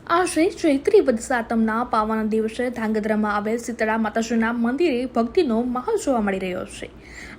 આશરે ચૈત્રી વદ સાતમના પાવન દિવસે ધાંગધ્રામાં આવેલ શીતળા માતાજીના મંદિરે ભક્તિનો માહોલ જોવા મળી રહ્યો છે।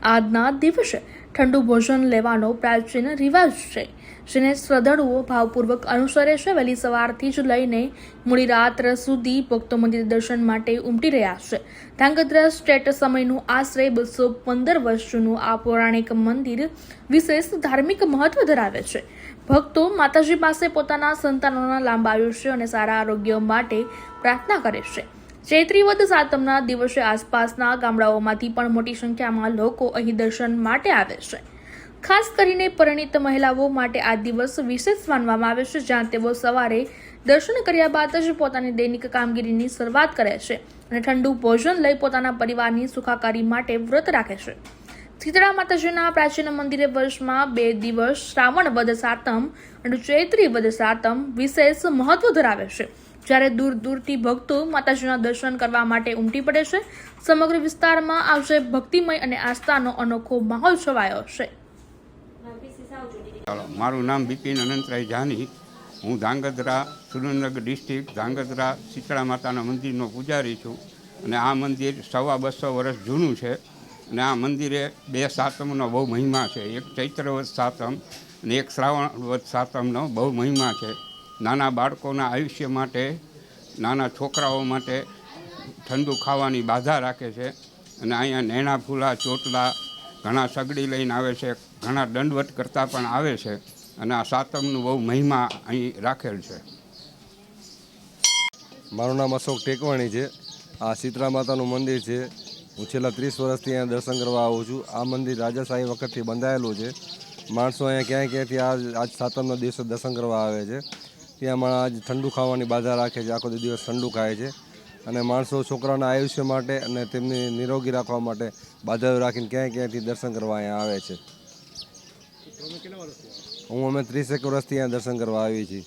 આજના દિવસે ઠંડુ ભોજન લેવાનો પ્રાચીન રિવાજ છે, જેને શ્રદ્ધાળુઓ ભાવપૂર્વક અનુસરે છે। વહેલી સવારથી જ લઈને મોડી રાત સુધી ભક્તો મંદિર દર્શન માટે ઉમટી રહ્યા છે। ધાંગધ્રા સ્ટેટ સમયનું આશરે 215 વર્ષ જૂનું આ પૌરાણિક મંદિર વિશેષ ધાર્મિક મહત્વ ધરાવે છે। ભક્તો માતાજી પાસે પોતાના સંતાનોના લાંબા આયુષ્ય અને સારા આરોગ્ય માટે પ્રાર્થના કરે છે। ચૈત્રી વદ સાતમના દિવસે આસપાસના ગામડાઓમાંથી પણ મોટી સંખ્યામાં લોકો અહીં દર્શન માટે આવે છે। ખાસ કરીને પરિણીત મહિલાઓ માટે આ દિવસ વિશેષ માનવામાં આવે છે, જ્યાં તેઓ સવારે દર્શન કર્યા બાદ જ પોતાની દૈનિક કામગીરીની શરૂઆત કરે છે અને ઠંડુ ભોજન લઈ પોતાના પરિવારની સુખાકારી માટે વ્રત રાખે છે। શીતળા માતાજીના પ્રાચીન મંદિરે વર્ષમાં 2 દિવસ શ્રાવણ વદ સાતમ અને ચૈત્રી વદ સાતમ વિશેષ મહત્વ ધરાવે છે, જ્યારે દૂર દૂરથી ભક્તો માતાજીના દર્શન કરવા માટે ઉમટી પડે છે। સમગ્ર વિસ્તારમાં આજે ભક્તિમય અને આસ્થાનો અનોખો માહોલ છવાયો છે। મારું નામ બિપિન અનંતરાય જાની। હું ધાંગધ્રા સુરેન્દ્રનગર ડિસ્ટ્રિક્ટ ધાંગધ્રા શીતળા માતાના મંદિરનો પૂજારી છું અને આ મંદિર 250 વર્ષ જૂનું છે અને આ મંદિરે 2 સાતમનો બહુ મહિમા છે। એક ચૈત્ર વદ સાતમ અને એક શ્રાવણ વદ સાતમનો બહુ મહિમા છે। નાના બાળકોના આયુષ્ય માટે, નાના છોકરાઓ માટે ઠંડુ ખાવાની બાધા રાખે છે અને અહીંયા નેણા ફૂલા ચોટલા ઘણા સગડી લઈને આવે છે, ઘણા દંડવત કરતા પણ આવે છે અને આ સાતમનું બહુ મહિમા અહીં રાખેલ છે। મારું નામ અશોક ટેકવાણી છે। આ શીતળા માતાનું મંદિર છે। હું છેલ્લા 30 વર્ષથી અહીંયા દર્શન કરવા આવું છું। આ મંદિર રાજાશાહી વખતથી બંધાયેલું છે। માણસો અહીંયા ક્યાંયથી આજ સાતમના દિવસે દર્શન કરવા આવે છે। ત્યાં આજ ઠંડુ ખાવાની બાધા રાખે છે, આખો દિવસ ઠંડુ ખાય છે અને માણસો છોકરાના આયુષ્ય માટે અને તેમની નિરોગી રાખવા માટે બાધાઓ રાખીને ક્યાંયથી દર્શન કરવા અહીંયા આવે છે। અમે 30 વર્ષથી અહીંયા દર્શન કરવા આવી છીએ।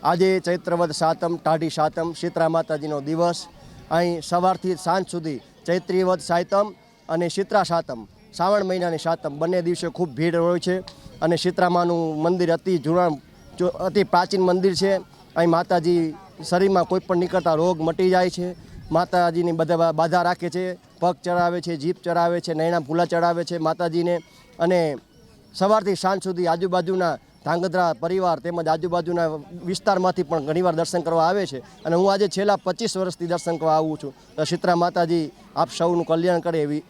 આજે ચૈત્ર વદ સાતમ, ટાઢી સાતમ, શીતળા માતાજીનો દિવસ। અહીં સવારથી સાંજ સુધી ચૈત્રી વદ સાતમ અને શીતળા સાતમ, શ્રાવણ મહિનાની સાતમ, બંને દિવસે ખૂબ ભીડ હોય છે અને શીતળામાનું મંદિર અતિ પ્રાચીન મંદિર છે। અહીં માતાજી શરીરમાં કોઈ પણ નીકળતા રોગ મટી જાય છે। માતાજીની બધા બાધા રાખે છે, પગ ચડાવે છે, જીભ ચડાવે છે, નૈણા ફૂલા ચડાવે છે માતાજીને અને સવારથી સાંજ સુધી આજુબાજુના ધાંગધ્રા પરિવાર તેમજ આજુબાજુના વિસ્તારમાંથી પણ ઘણીવાર દર્શન કરવા આવે છે અને હું આજે છેલ્લા 25 વર્ષથી દર્શન કરવા આવું છું। તો શીતળા માતાજી આપ સૌનું કલ્યાણ કરે એવી